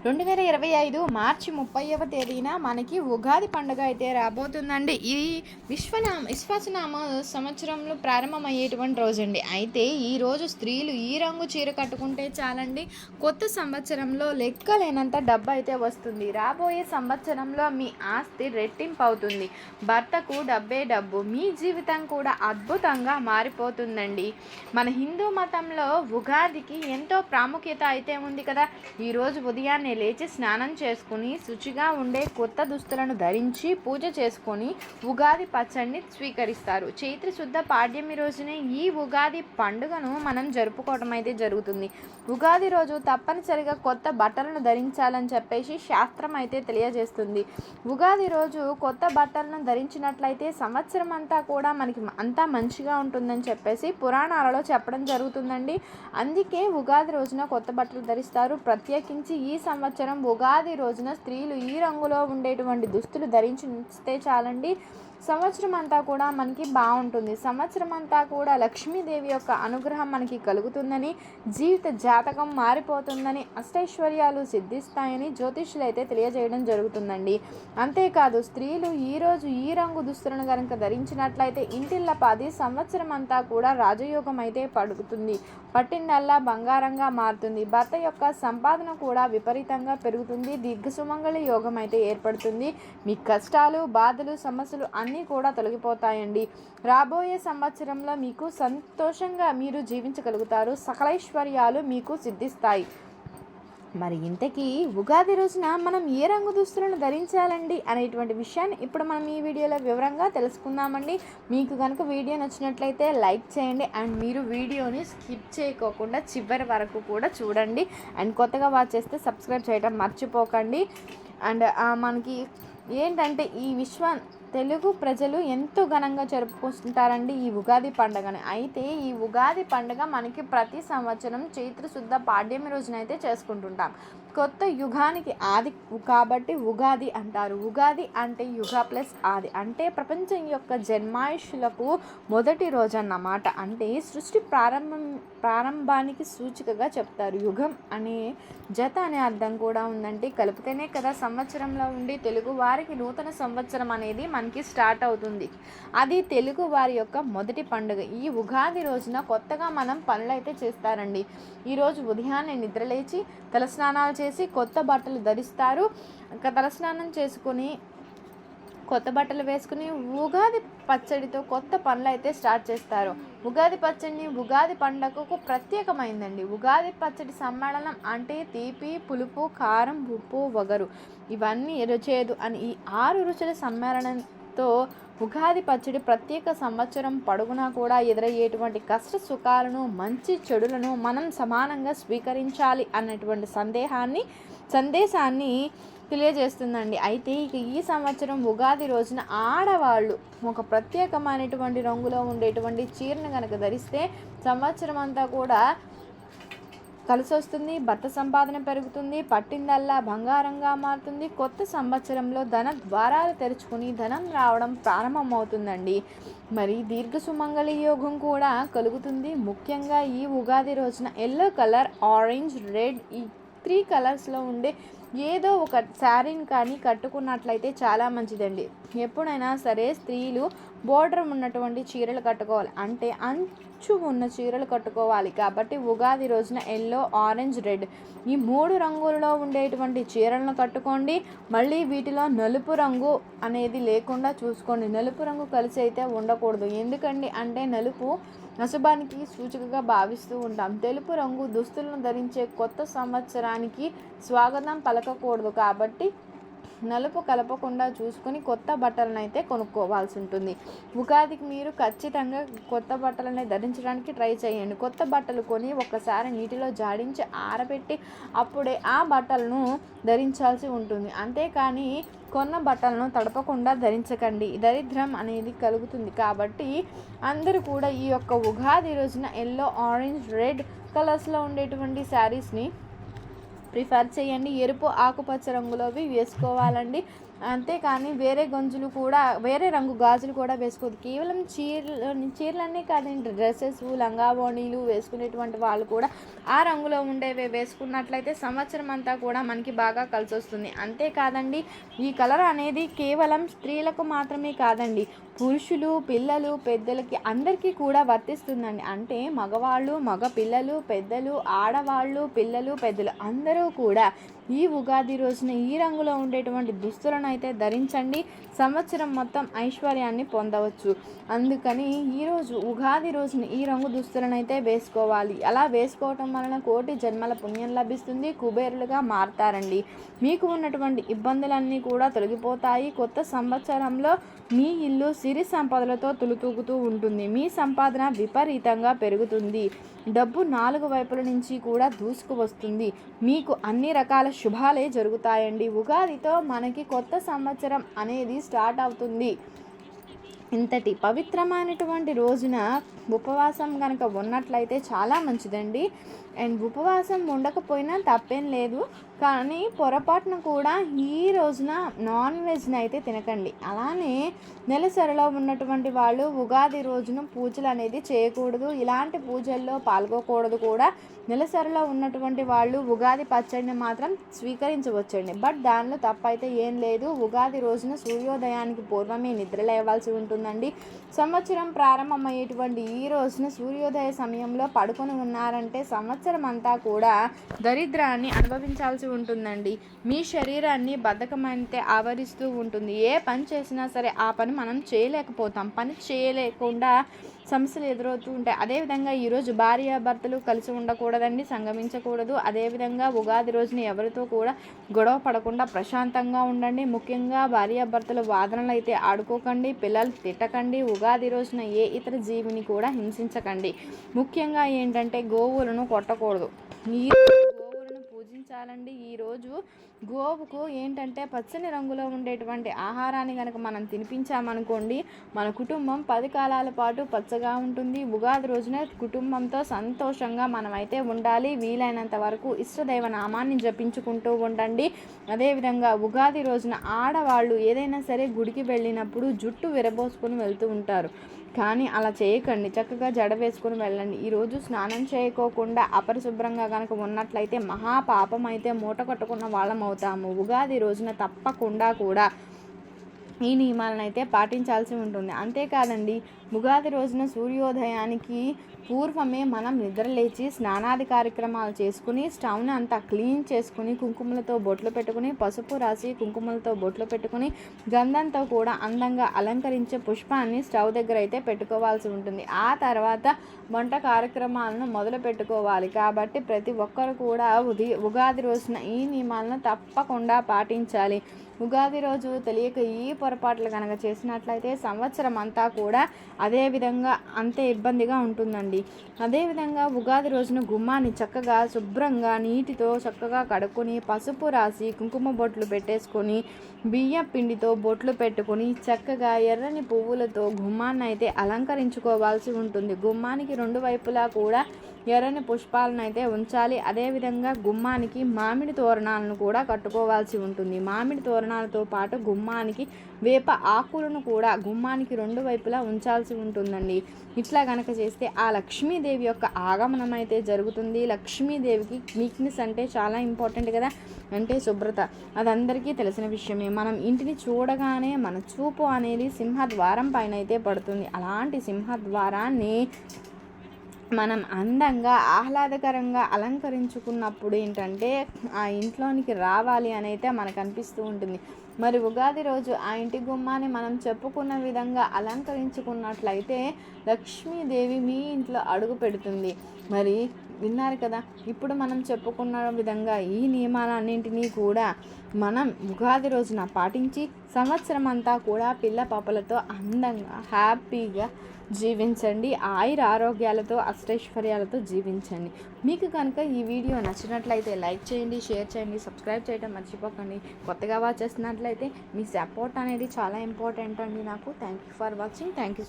2025 మార్చి 30వ తేదీన మనకి ఉగాది పండుగ అయితే రాబోతుందండి. ఈ విశ్వాసనామ సంవత్సరంలో ప్రారంభమయ్యేటువంటి రోజండి. అయితే ఈరోజు స్త్రీలు ఈ రంగు చీర కట్టుకుంటే చాలండి, కొత్త సంవత్సరంలో లెక్కలేనంత డబ్బు అయితే వస్తుంది. రాబోయే సంవత్సరంలో మీ ఆస్తి రెట్టింపు అవుతుంది. భర్తకు డబ్బే డబ్బు, మీ జీవితం కూడా అద్భుతంగా మారిపోతుందండి. మన హిందూ మతంలో ఉగాదికి ఎంతో ప్రాముఖ్యత అయితే ఉంది కదా. ఈరోజు ఉదయాన్నే లేచి స్నానం చేసుకుని శుచిగా ఉండే కొత్త దుస్తులను ధరించి పూజ చేసుకొని ఉగాది పచ్చడిని స్వీకరిస్తారు. చైత్ర శుద్ధ పాడ్యమి రోజునే ఈ ఉగాది పండుగను మనం జరుపుకోవడం అయితే జరుగుతుంది. ఉగాది రోజు తప్పనిసరిగా కొత్త బట్టలను ధరించాలని చెప్పేసి శాస్త్రం అయితే తెలియజేస్తుంది. ఉగాది రోజు కొత్త బట్టలను ధరించినట్లయితే సంవత్సరం అంతా కూడా మనకి అంతా మంచిగా ఉంటుందని చెప్పేసి పురాణాలలో చెప్పడం జరుగుతుందండి. అందుకే ఉగాది రోజున కొత్త బట్టలు ధరిస్తారు. ప్రత్యేకించి ఈ సంవత్సరం ఉగాది రోజున స్త్రీలు ఈ రంగులో ఉండేటువంటి దుస్తులు ధరించితే చాలండి, సంవత్సరం అంతా కూడా మనకి బాగుంటుంది. సంవత్సరం అంతా కూడా లక్ష్మీదేవి యొక్క అనుగ్రహం మనకి కలుగుతుందని, జీవిత జాతకం మారిపోతుందని, అష్టైశ్వర్యాలు సిద్ధిస్తాయని జ్యోతిష్యులు అయితే తెలియజేయడం జరుగుతుందండి. అంతేకాదు స్త్రీలు ఈరోజు ఈ రంగు దుస్తులను కనుక ధరించినట్లయితే ఇంటిల్లపాది సంవత్సరం అంతా కూడా రాజయోగం అయితే పడుతుంది. పట్టిందల్లా బంగారంగా మారుతుంది. భర్త యొక్క సంపాదన కూడా విపరీతంగా పెరుగుతుంది. దీర్ఘసుమంగళ యోగం అయితే ఏర్పడుతుంది. మీ కష్టాలు, బాధలు, సమస్యలు అన్నీ కూడా తొలగిపోతాయండి. రాబోయే సంవత్సరంలో మీకు సంతోషంగా మీరు జీవించగలుగుతారు. సకలైశ్వర్యాలు మీకు సిద్ధిస్తాయి. మరి ఇంతకీ ఉగాది రోజున మనం ఏ రంగు దుస్తులను ధరించాలండి అనేటువంటి విషయాన్ని ఇప్పుడు మనం ఈ వీడియోలో వివరంగా తెలుసుకుందామండి. మీకు కనుక వీడియో నచ్చినట్లయితే లైక్ చేయండి అండ్ మీరు వీడియోని స్కిప్ చేయకోకుండా చివరి వరకు కూడా చూడండి. అండ్ కొత్తగా వాచ్ చేస్తే సబ్స్క్రైబ్ చేయడం మర్చిపోకండి. అండ్ మనకి ఏంటంటే ఈ తెలుగు ప్రజలు ఎంతో ఘనంగా జరుపుకుంటారండి ఈ ఉగాది పండుగని. అయితే ఈ ఉగాది పండుగ మనకి ప్రతి సంవత్సరం చైత్ర శుద్ధ పాడ్యమి రోజున అయితే చేసుకుంటుంటాం. కొత్త యుగానికి ఆది కాబట్టి ఉగాది అంటారు. ఉగాది అంటే యుగ ప్లస్ ఆది అంటే ప్రపంచం యొక్క జన్మాయుషులకు మొదటి రోజు అన్నమాట. అంటే సృష్టి ప్రారంభానికి సూచికగా చెప్తారు. యుగం అనే జత అనే అర్థం కూడా ఉందంటే కలిపితేనే కదా సంవత్సరంలో ఉండి తెలుగు వారికి నూతన సంవత్సరం అనేది మనకి స్టార్ట్ అవుతుంది. అది తెలుగు వారి యొక్క మొదటి పండుగ. ఈ ఉగాది రోజున కొత్తగా మనం పనులు అయితే చేస్తారండి. ఈరోజు ఉదయాన్నే నిద్రలేచి తలస్నానాలు చేసి కొత్త బట్టలు ధరిస్తారు. తలస్నానం చేసుకుని కొత్త బట్టలు వేసుకుని ఉగాది పచ్చడితో కొత్త పనులు అయితే స్టార్ట్ చేస్తారు. ఉగాది పచ్చడిని ఉగాది పండుగకు ప్రత్యేకమైందండి. ఉగాది పచ్చడి సమ్మేళనం అంటే తీపి, పులుపు, కారం, ఉప్పు, వగరు ఇవన్నీ చేదు అని ఈ 6 రుచుల సమ్మేళనంతో ఉగాది పచ్చడి ప్రత్యేక సంవత్సరం పొడుగునా కూడా ఎదురయ్యేటువంటి కష్ట సుఖాలను, మంచి చెడులను మనం సమానంగా స్వీకరించాలి అన్నటువంటి సందేశాన్ని తెలియజేస్తుందండి. అయితే ఇక ఈ సంవత్సరం ఉగాది రోజున ఆడవాళ్ళు ఒక ప్రత్యేకమైనటువంటి రంగులో ఉండేటువంటి చీరను కనుక ధరిస్తే సంవత్సరం అంతా కూడా కలిసి వస్తుంది. భర్త సంపాదన పెరుగుతుంది. పట్టిందల్లా బంగారంగా మారుతుంది. కొత్త సంవత్సరంలో ధన ద్వారాలు తెరుచుకుని ధనం రావడం ప్రారంభమవుతుందండి. మరి దీర్ఘ సుమంగళి యోగం కూడా కలుగుతుంది. ముఖ్యంగా ఈ ఉగాది రోజున ఎల్లో కలర్, ఆరెంజ్, రెడ్ ఈ 3 కలర్స్లో ఉండే ఏదో ఒక శారీని కానీ కట్టుకున్నట్లయితే చాలా మంచిదండి. ఎప్పుడైనా సరే స్త్రీలు బోర్డర్ ఉన్నటువంటి చీరలు కట్టుకోవాలి, అంటే అంచు ఉన్న చీరలు కట్టుకోవాలి. కాబట్టి ఉగాది రోజున ఎల్లో, ఆరెంజ్, రెడ్ ఈ 3 రంగులలో ఉండేటువంటి చీరలను కట్టుకోండి. మళ్ళీ వీటిలో నలుపు రంగు అనేది లేకుండా చూసుకోండి. నలుపు రంగు కలిసి అయితే ఉండకూడదు. ఎందుకండి అంటే నలుపు అశుభానికి సూచికగా భావిస్తూ ఉంటాం. తెలుపు రంగు దుస్తులను ధరించే కొత్త సంవత్సరానికి స్వాగతం పలకకూడదు. కాబట్టి నలుపు కలపకుండా చూసుకొని కొత్త బట్టలను అయితే కొనుక్కోవాల్సి ఉంటుంది. ఉగాదికి మీరు ఖచ్చితంగా కొత్త బట్టలని ధరించడానికి ట్రై చేయండి. కొత్త బట్టలు కొని ఒక్కసారి నీటిలో జాడించి ఆరబెట్టి అప్పుడే ఆ బట్టలను ధరించాల్సి ఉంటుంది. అంతేకాని కొన్న బట్టలను తడపకుండా ధరించకండి, దరిద్రం అనేది కలుగుతుంది. కాబట్టి అందరూ కూడా ఈ యొక్క ఉగాది రోజున ఎల్లో, ఆరెంజ్, రెడ్ కలర్స్లో ఉండేటువంటి శారీస్ని ప్రిఫర్ చేయండి. ఎరుపు, ఆకుపచ్చ రంగులోవి వేసుకోవాలండి. అంతేకాని వేరే గొంజులు కూడా వేరే రంగు గాజులు కూడా వేసుకోవద్దు. కేవలం చీరలన్నీ కాదండి, డ్రెస్సెస్ లంగా ఓణీలు వేసుకునేటువంటి వాళ్ళు కూడా ఆ రంగులో ఉండేవి వేసుకున్నట్లయితే సంవత్సరం అంతా కూడా మనకి బాగా కలిసి వస్తుంది. అంతేకాదండి, ఈ కలర్ అనేది కేవలం స్త్రీలకు మాత్రమే కాదండి, పురుషులు పిల్లలు పెద్దలకి అందరికీ కూడా వర్తిస్తుందండి. అంటే మగవాళ్ళు మగ పిల్లలు పెద్దలు ఆడవాళ్ళు పిల్లలు పెద్దలు అందరూ కూడా ఈ ఉగాది రోజున ఈ రంగులో ఉండేటువంటి దుస్తులను అయితే ధరించండి. సంవత్సరం మొత్తం ఐశ్వర్యాన్ని పొందవచ్చు. అందుకని ఈరోజు ఉగాది రోజున ఈ రంగు దుస్తులను అయితే వేసుకోవాలి. అలా వేసుకోవటం వలన కోటి జన్మల పుణ్యం లభిస్తుంది, కుబేరులుగా మారతారండి. మీకు ఉన్నటువంటి ఇబ్బందులన్నీ కూడా తొలగిపోతాయి. కొత్త సంవత్సరంలో మీ ఇల్లు సిరి సంపదలతో తులుతూగుతూ ఉంటుంది. మీ సంపాదన విపరీతంగా పెరుగుతుంది. డబ్బు 4 వైపుల నుంచి కూడా దూసుకు వస్తుంది. మీకు అన్ని రకాల శుభాలే జరుగుతాయండి. ఉగాదితో మనకి కొత్త సంవత్సరం అనేది స్టార్ట్ అవుతుంది. ఇంతటి పవిత్రమైనటువంటి రోజున ఉపవాసం కనుక ఉన్నట్లయితే చాలా మంచిదండి. అండ్ ఉపవాసం ఉండకపోయినా తప్పేం లేదు, కానీ పొరపాటున కూడా ఈ రోజున నాన్ వెజ్ని అయితే తినకండి. అలానే నెలసరిలో ఉన్నటువంటి వాళ్ళు ఉగాది రోజున పూజలు అనేది చేయకూడదు, ఇలాంటి పూజల్లో పాల్గొకూడదు కూడా. నెలసరిలో ఉన్నటువంటి వాళ్ళు ఉగాది పచ్చడిని మాత్రం స్వీకరించవచ్చండి, బట్ దానిలో తప్పైతే ఏం లేదు. ఉగాది రోజున సూర్యోదయానికి పూర్వమే నిద్ర లేవాల్సి ఉంటుందండి. సంవత్సరం ప్రారంభమయ్యేటువంటి ఈ రోజున సూర్యోదయ సమయంలో పడుకొని ఉన్నారంటే సంవత్సరం అంతా కూడా దరిద్రాన్ని అనుభవించాల్సి ఉంటుందండి. మీ శరీరాన్ని బద్ధకమైతే ఆవరిస్తూ ఉంటుంది. ఏ పని చేసినా సరే ఆ పని మనం చేయలేకపోతాం. పని చేయలేకుండా సమస్యలు ఎదురవుతూ ఉంటాయి. అదేవిధంగా ఈరోజు భార్యాభర్తలు కలిసి ఉండకూడదండి, సంగమించకూడదు. అదేవిధంగా ఉగాది రోజున ఎవరితో కూడా గొడవ పడకుండా ప్రశాంతంగా ఉండండి. ముఖ్యంగా భార్యాభర్తలు వాదనలు అయితే ఆడుకోకండి, పిల్లలు తిట్టకండి. ఉగాది రోజున ఏ ఇతర జీవిని కూడా హింసించకండి. ముఖ్యంగా ఏంటంటే గోవులను కొట్టకూడదు. ఈ గోవులను పూజించాలండి. ఈరోజు గోవుకు ఏంటంటే పచ్చని రంగులో ఉండేటువంటి ఆహారాన్ని కనుక మనం తినిపించామనుకోండి, మన కుటుంబం 10 కాలాల పాటు పచ్చగా ఉంటుంది. ఉగాది రోజున కుటుంబంతో సంతోషంగా మనమైతే ఉండాలి. వీలైనంత వరకు ఇష్టదైవ నామాన్ని జపించుకుంటూ ఉండండి. అదేవిధంగా ఉగాది రోజున ఆడవాళ్ళు ఏదైనా సరే గుడికి వెళ్ళినప్పుడు జుట్టు విరబోసుకొని వెళ్తూ ఉంటారు, కానీ అలా చేయకండి. చక్కగా జడ వేసుకొని వెళ్ళండి. ఈరోజు స్నానం చేయకోకుండా అపరిశుభ్రంగా కనుక ఉన్నట్లయితే మహాపాపం అయితే మూట కట్టుకున్న వాళ్ళం అవుతాము. ఉగాది రోజున తప్పకుండా కూడా ఈ నియమాలను అయితే పాటించాల్సి ఉంటుంది. అంతేకాదండి, ఉగాది రోజున సూర్యోదయానికి పూర్వమే మనం నిద్రలేచి స్నానాది కార్యక్రమాలు చేసుకుని స్టవ్ని అంతా క్లీన్ చేసుకుని కుంకుమలతో బొట్లు పెట్టుకుని పసుపు రాసి కుంకుమలతో బొట్లు పెట్టుకుని గంధంతో కూడా అందంగా అలంకరించే పుష్పాన్ని స్టవ్ దగ్గర అయితే పెట్టుకోవాల్సి ఉంటుంది. ఆ తర్వాత వంట కార్యక్రమాలను మొదలు పెట్టుకోవాలి. కాబట్టి ప్రతి ఒక్కరు కూడా ఉగాది రోజున ఈ నియమాలను తప్పకుండా పాటించాలి. ఉగాది రోజు తెలియక ఈ పొరపాట్లు కనుక చేసినట్లయితే సంవత్సరం అంతా కూడా అదేవిధంగా అంతే ఇబ్బందిగా ఉంటుందండి. అదేవిధంగా ఉగాది రోజున గుమ్మాన్ని చక్కగా శుభ్రంగా నీటితో చక్కగా కడుక్కొని పసుపు రాసి కుంకుమ బొట్లు పెట్టేసుకొని బియ్యం పిండితో బొట్లు పెట్టుకొని చక్కగా ఎర్రని పువ్వులతో గుమ్మాన్ని అయితే అలంకరించుకోవాల్సి ఉంటుంది. గుమ్మానికి 2 వైపులా కూడా ఎర్రని పుష్పాలను అయితే ఉంచాలి. అదేవిధంగా గుమ్మానికి మామిడి తోరణాలను కూడా కట్టుకోవాల్సి ఉంటుంది. మామిడి తోరణాలతో పాటు గుమ్మానికి వేప ఆకులను కూడా గుమ్మానికి 2 వైపులా ఉంచాల్సి ఉంటుందండి. ఇట్లా కనుక చేస్తే ఆ లక్ష్మీదేవి యొక్క ఆగమనం అయితే జరుగుతుంది. లక్ష్మీదేవికి నీట్నెస్ అంటే చాలా ఇంపార్టెంట్ కదా, అంటే శుభ్రత. అది అందరికీ తెలిసిన విషయమే. మనం ఇంటిని చూడగానే మన చూపు అనేది సింహద్వారం పైన అయితే పడుతుంది. అలాంటి సింహద్వారాన్ని మనం అందంగా ఆహ్లాదకరంగా అలంకరించుకున్నప్పుడు ఏంటంటే ఆ ఇంట్లోనికి రావాలి అని అయితే మనకు అనిపిస్తూ ఉంటుంది. మరి ఉగాది రోజు ఆ ఇంటి గుమ్మాన్ని మనం చెప్పుకున్న విధంగా అలంకరించుకున్నట్లయితే లక్ష్మీదేవి మీ ఇంట్లో అడుగు పెడుతుంది. మరి విన్నారు కదా, ఇప్పుడు మనం చెప్పుకున్న విధంగా ఈ నియమాలన్నింటినీ కూడా మనం ఉగాది రోజున పాటించి సంవత్సరం అంతా కూడా పిల్ల పాపలతో అందంగా హ్యాపీగా జీవించండి. ఆయుర ఆరోగ్యాలతో అష్టైశ్వర్యాలతో జీవించండి. మీకు కనుక ఈ వీడియో నచ్చినట్లయితే లైక్ చేయండి, షేర్ చేయండి, సబ్స్క్రైబ్ చేయడం మర్చిపోకండి. కొత్తగా వాచ్ చేస్తున్నట్లయితే మీ సపోర్ట్ అనేది చాలా ఇంపార్టెంట్ అండి నాకు. Thank you for watching. Thank you.